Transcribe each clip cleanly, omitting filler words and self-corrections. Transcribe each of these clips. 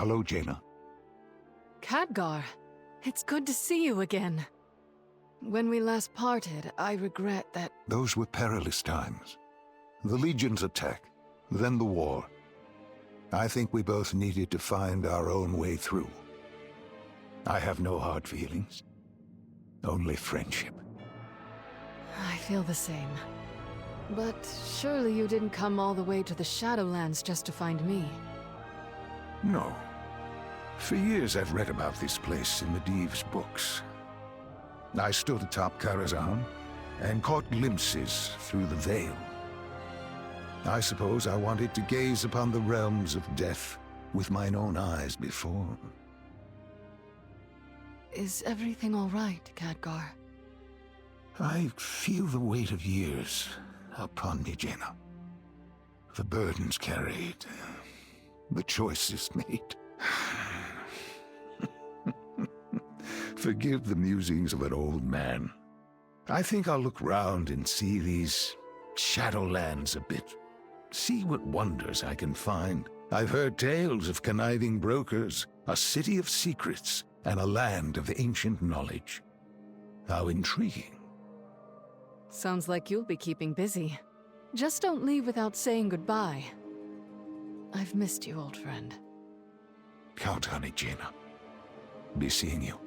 Hello, Jaina. Khadgar, it's good to see you again. When we last parted, I regret that... Those were perilous times. The Legion's attack, then the war. I think we both needed to find our own way through. I have no hard feelings. Only friendship. I feel the same. But surely you didn't come all the way to the Shadowlands just to find me. No. For years I've read about this place in Medivh's books. I stood atop Karazhan and caught glimpses through the veil. I suppose I wanted to gaze upon the realms of death with mine own eyes before. Is everything all right, Khadgar? I feel the weight of years upon me, Jaina. The burdens carried, the choices made. Forgive the musings of an old man. I think I'll look round and see these shadowlands a bit. See what wonders I can find. I've heard tales of conniving brokers, a city of secrets, and a land of ancient knowledge. How intriguing. Sounds like you'll be keeping busy. Just don't leave without saying goodbye. I've missed you, old friend. Count on it, Jaina. Be seeing you.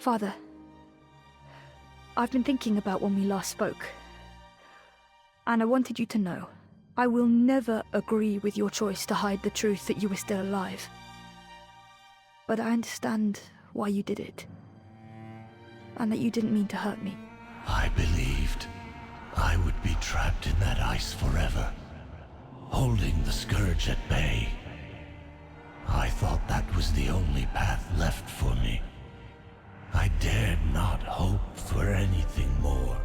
Father, I've been thinking about when we last spoke. And I wanted you to know, I will never agree with your choice to hide the truth that you were still alive. But I understand why you did it. And that you didn't mean to hurt me. I believed I would be trapped in that ice forever, holding the scourge at bay. I thought that was the only path left for me. I dared not hope for anything more.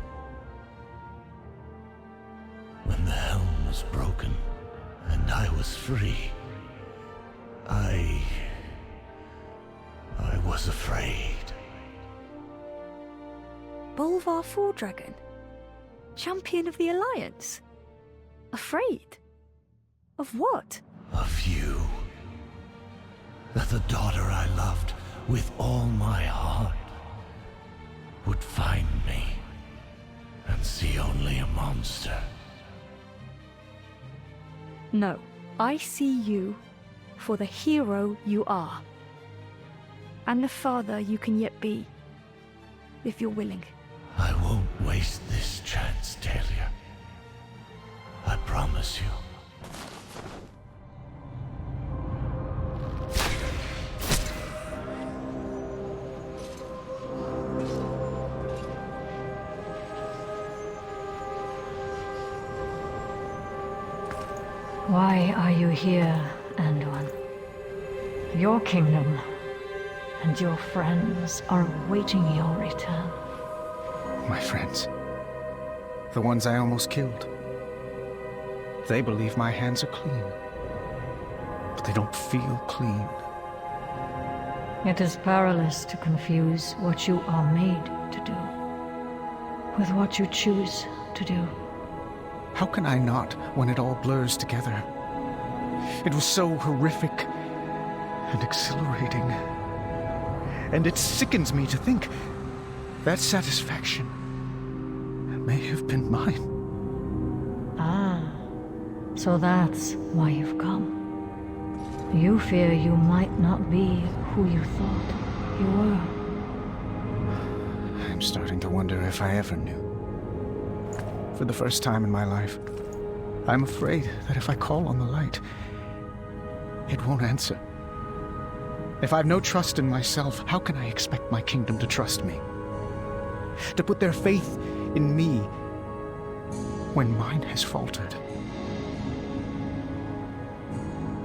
When the helm was broken and I was free, I was afraid. Bolvar Dragon? Champion of the Alliance? Afraid? Of what? Of you. That the daughter I loved with all my heart would find me and see only a monster. No, I see you for the hero you are. And the father you can yet be, if you're willing. I won't waste this chance, Talia. I promise you. Why are you here, Anduin? Your kingdom and your friends are awaiting your return. My friends. The ones I almost killed. They believe my hands are clean. But they don't feel clean. It is perilous to confuse what you are made to do with what you choose to do. How can I not when it all blurs together? It was so horrific and exhilarating. And it sickens me to think that satisfaction may have been mine. Ah, so that's why you've come. You fear you might not be who you thought you were. I'm starting to wonder if I ever knew. For the first time in my life, I'm afraid that if I call on the light, it won't answer. If I've no trust in myself, how can I expect my kingdom to trust me? To put their faith in me when mine has faltered?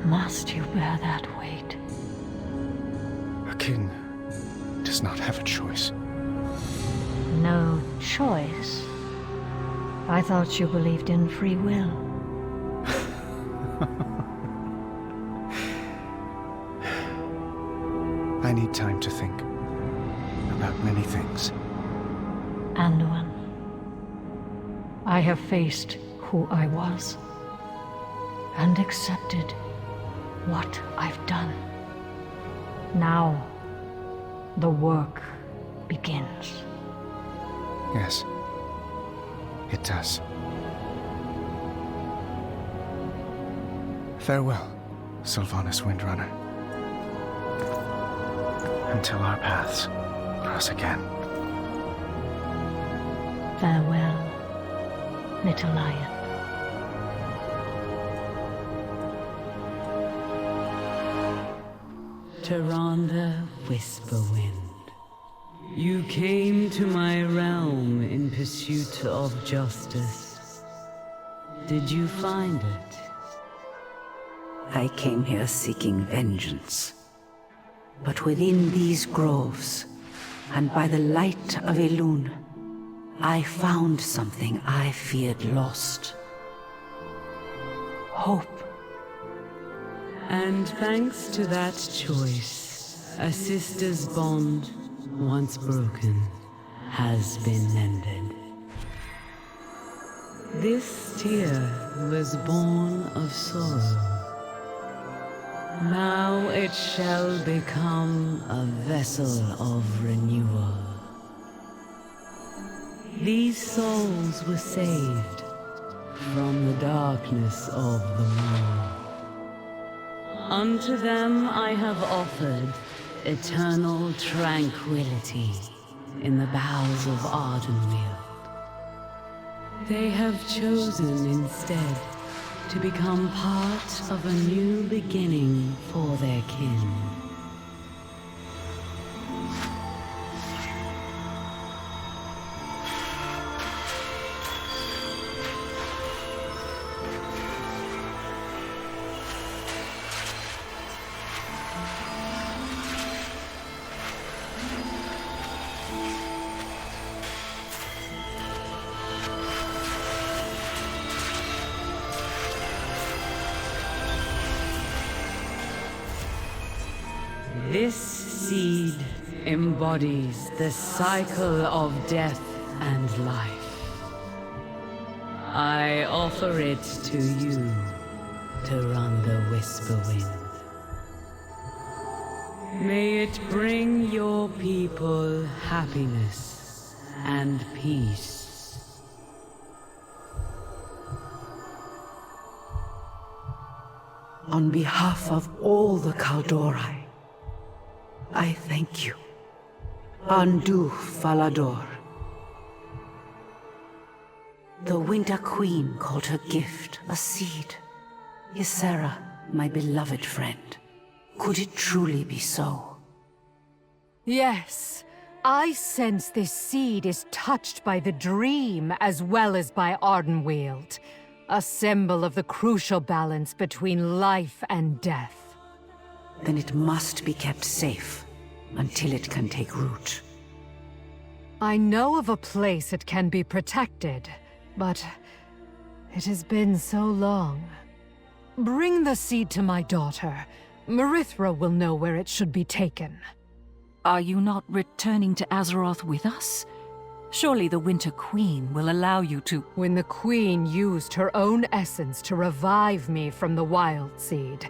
Must you bear that weight? A king does not have a choice. No choice? I thought you believed in free will. I need time to think about many things. Anduin, I have faced who I was and accepted what I've done. Now, the work begins. Yes, it does. Farewell, Sylvanas Windrunner. Until our paths cross again. Farewell, little lion. Tyrande Whisperwind, you came to my realm in pursuit of justice. Did you find it? I came here seeking vengeance. But within these groves, and by the light of Elune, I found something I feared lost. Hope. And thanks to that choice, a sister's bond, once broken, has been mended. This tear was born of sorrow. Now it shall become a vessel of renewal. These souls were saved from the darkness of the moor. Unto them I have offered eternal tranquility in the bowels of Ardenweald. They have chosen instead to become part of a new beginning for their kin. This seed embodies the cycle of death and life. I offer it to you, Tyrande Whisperwind. May it bring your people happiness and peace. On behalf of all the Kaldori, I thank you. Andu Falador. The Winter Queen called her gift a seed. Ysera, my beloved friend. Could it truly be so? Yes. I sense this seed is touched by the dream as well as by Ardenweald. A symbol of the crucial balance between life and death. Then it must be kept safe until it can take root. I know of a place it can be protected, but it has been so long. Bring the seed to my daughter. Marithra will know where it should be taken. Are you not returning to Azeroth with us? Surely the Winter Queen will allow you to— When the Queen used her own essence to revive me from the Wild Seed,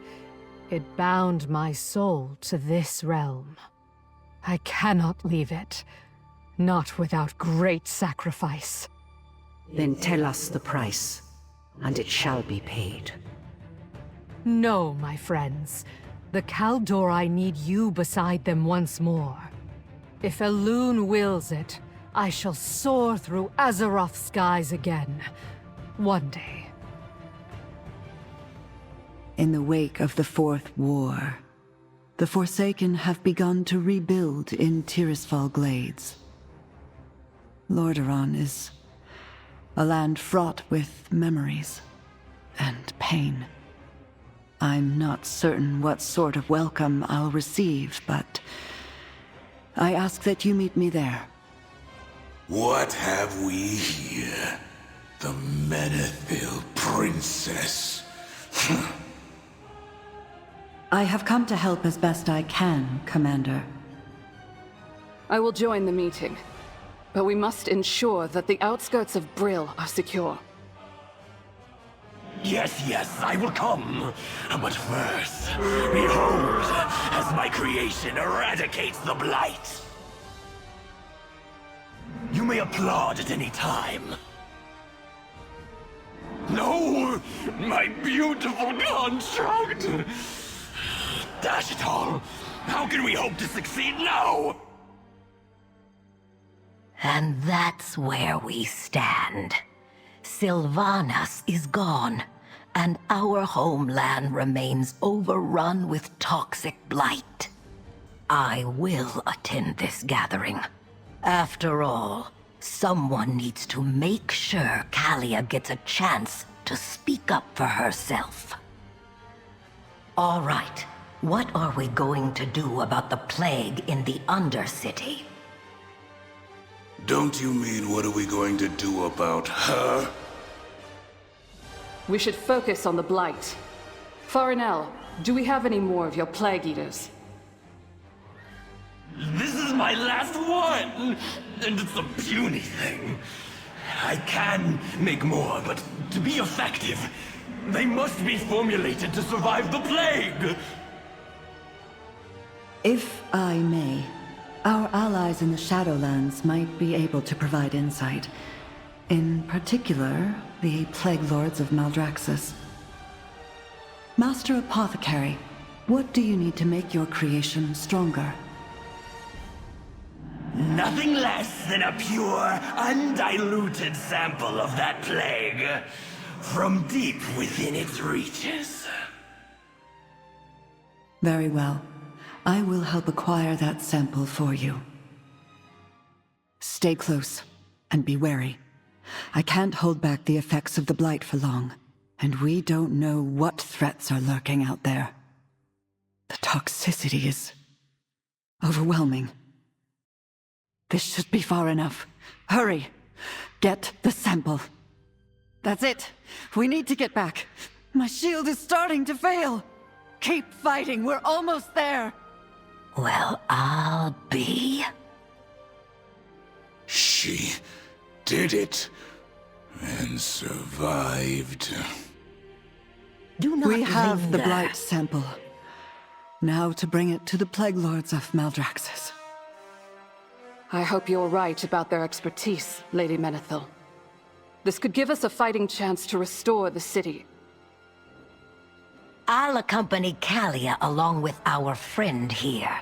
it bound my soul to this realm. I cannot leave it, not without great sacrifice. Then tell us the price, and it shall be paid. No, my friends. The Kaldori need you beside them once more. If Elune wills it, I shall soar through Azeroth's skies again. One day. In the wake of the Fourth War, the Forsaken have begun to rebuild in Tirisfal Glades. Lordaeron is a land fraught with memories and pain. I'm not certain what sort of welcome I'll receive, but I ask that you meet me there. What have we here? The Menethil princess. I have come to help as best I can, Commander. I will join the meeting, but we must ensure that the outskirts of Brill are secure. Yes, I will come. But first, behold, as my creation eradicates the Blight. You may applaud at any time. No! My beautiful construct! Dash it all! How can we hope to succeed now? And that's where we stand. Sylvanas is gone, and our homeland remains overrun with toxic blight. I will attend this gathering. After all, someone needs to make sure Calia gets a chance to speak up for herself. All right, what are we going to do about the plague in the Undercity? Don't you mean what are we going to do about her? We should focus on the Blight. Farinell, do we have any more of your Plague Eaters? This is my last one! And it's a puny thing. I can make more, but to be effective, they must be formulated to survive the plague! If I may, our allies in the Shadowlands might be able to provide insight. In particular, the Plague Lords of Maldraxxus. Master Apothecary, what do you need to make your creation stronger? Nothing less than a pure, undiluted sample of that plague. From deep within its reaches. Very well. I will help acquire that sample for you. Stay close, and be wary. I can't hold back the effects of the Blight for long, and we don't know what threats are lurking out there. The toxicity is overwhelming. This should be far enough. Hurry! Get the sample. That's it. We need to get back. My shield is starting to fail. Keep fighting. We're almost there. Well, I'll be. She did it. And survived. Do not We have the linger. Blight sample. Now to bring it to the Plague Lords of Maldraxxus. I hope you're right about their expertise, Lady Menethil. This could give us a fighting chance to restore the city. I'll accompany Calia along with our friend here.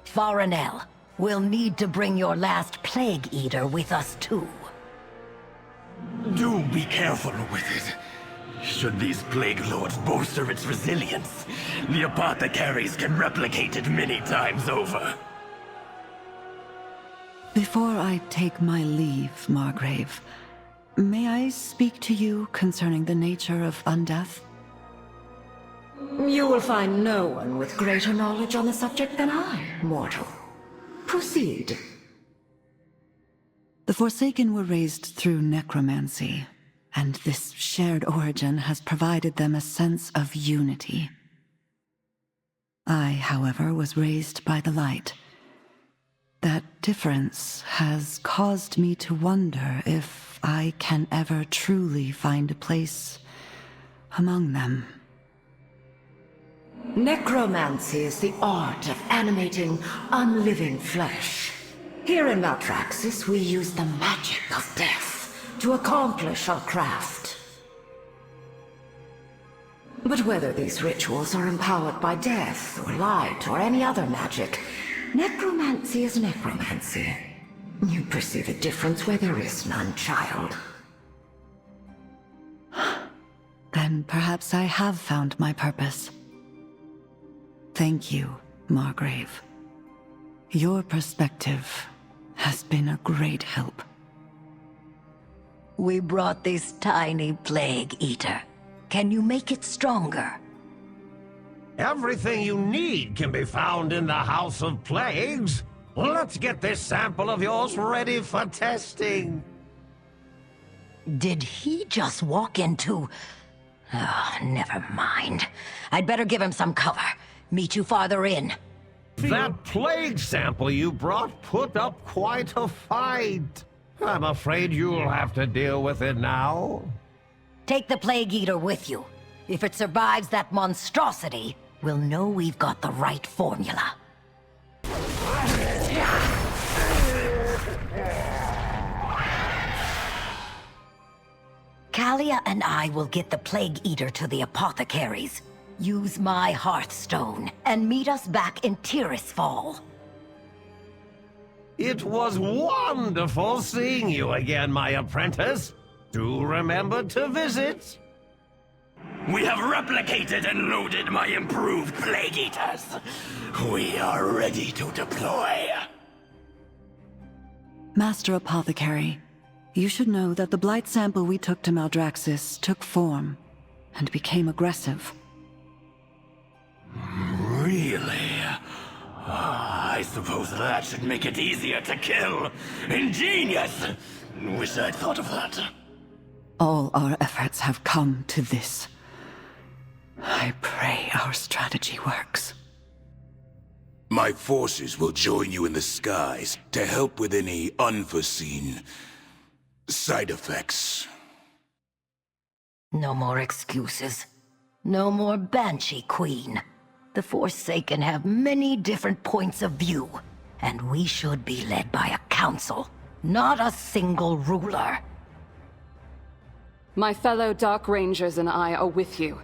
Farinell, we'll need to bring your last Plague Eater with us too. Do be careful with it. Should these Plague Lords bolster its resilience, the apothecaries can replicate it many times over. Before I take my leave, Margrave, may I speak to you concerning the nature of undeath? You will find no one with greater knowledge on the subject than I, mortal. Proceed. The Forsaken were raised through necromancy, and this shared origin has provided them a sense of unity. I, however, was raised by the light. That difference has caused me to wonder if I can ever truly find a place among them. Necromancy is the art of animating unliving flesh. Here in Maldraxxus, we use the magic of death to accomplish our craft. But whether these rituals are empowered by death, or light, or any other magic, necromancy is necromancy. You perceive a difference where there is none, child. Then perhaps I have found my purpose. Thank you, Margrave. Your perspective has been a great help. We brought this tiny Plague Eater. Can you make it stronger? Everything you need can be found in the House of Plagues. Let's get this sample of yours ready for testing. Did he just walk into... Oh, never mind. I'd better give him some cover. Meet you farther in. That plague sample you brought put up quite a fight. I'm afraid you'll have to deal with it now. Take the Plague Eater with you. If it survives that monstrosity, we'll know we've got the right formula. Calia and I will get the Plague Eater to the apothecaries. Use my Hearthstone, and meet us back in Tirisfal. It was wonderful seeing you again, my apprentice. Do remember to visit. We have replicated and loaded my improved Plague Eaters. We are ready to deploy. Master Apothecary, you should know that the blight sample we took to Maldraxxus took form and became aggressive. Really? I suppose that should make it easier to kill. Ingenious! Wish I'd thought of that. All our efforts have come to this. I pray our strategy works. My forces will join you in the skies to help with any unforeseen side effects. No more excuses. No more Banshee Queen. The Forsaken have many different points of view, and we should be led by a council, not a single ruler. My fellow Dark Rangers and I are with you.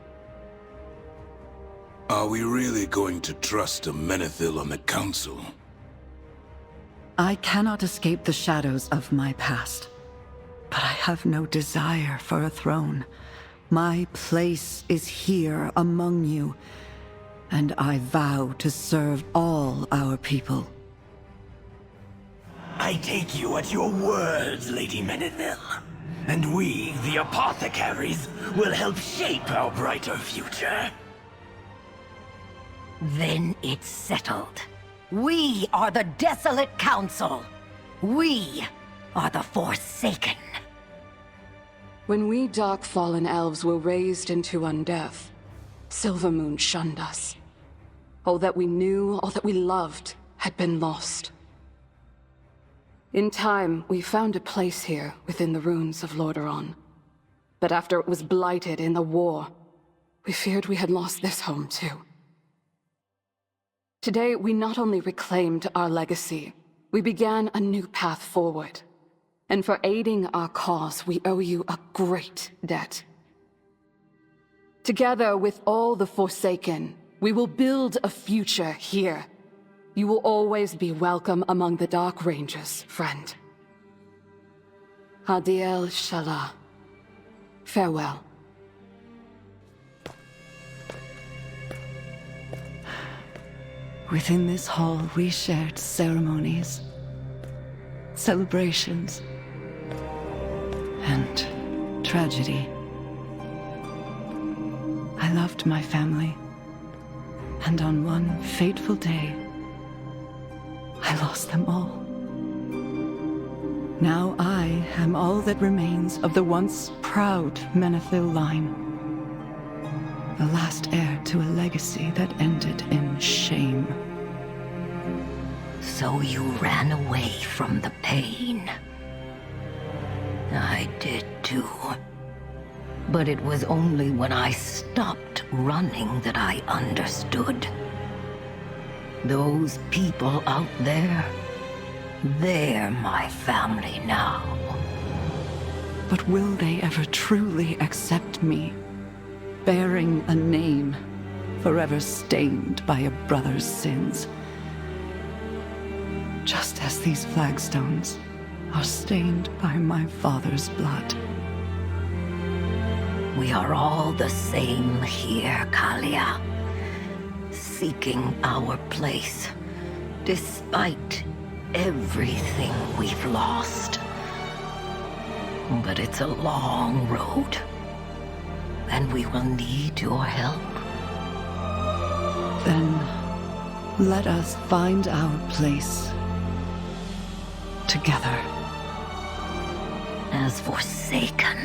Are we really going to trust a Menethil on the council? I cannot escape the shadows of my past, but I have no desire for a throne. My place is here among you, and I vow to serve all our people. I take you at your words, Lady Menethil. And we, the apothecaries, will help shape our brighter future. Then it's settled. We are the Desolate Council. We are the Forsaken. When we Dark Fallen Elves were raised into undeath, Silvermoon shunned us. All that we knew, all that we loved, had been lost. In time, we found a place here within the ruins of Lordaeron. But after it was blighted in the war, we feared we had lost this home too. Today, we not only reclaimed our legacy, we began a new path forward. And for aiding our cause, we owe you a great debt. Together with all the Forsaken, we will build a future here. You will always be welcome among the Dark Rangers, friend. Hadiel Shala. Farewell. Within this hall, we shared ceremonies, celebrations, and tragedy. I loved my family, and on one fateful day, I lost them all. Now I am all that remains of the once proud Menethil line. The last heir to a legacy that ended in shame. So you ran away from the pain. I did too. But it was only when I stopped running that I understood. Those people out there, they're my family now. But will they ever truly accept me, bearing a name forever stained by a brother's sins? Just as these flagstones are stained by my father's blood. We are all the same here, Calia. Seeking our place, despite everything we've lost. But it's a long road, and we will need your help. Then, let us find our place together. As Forsaken.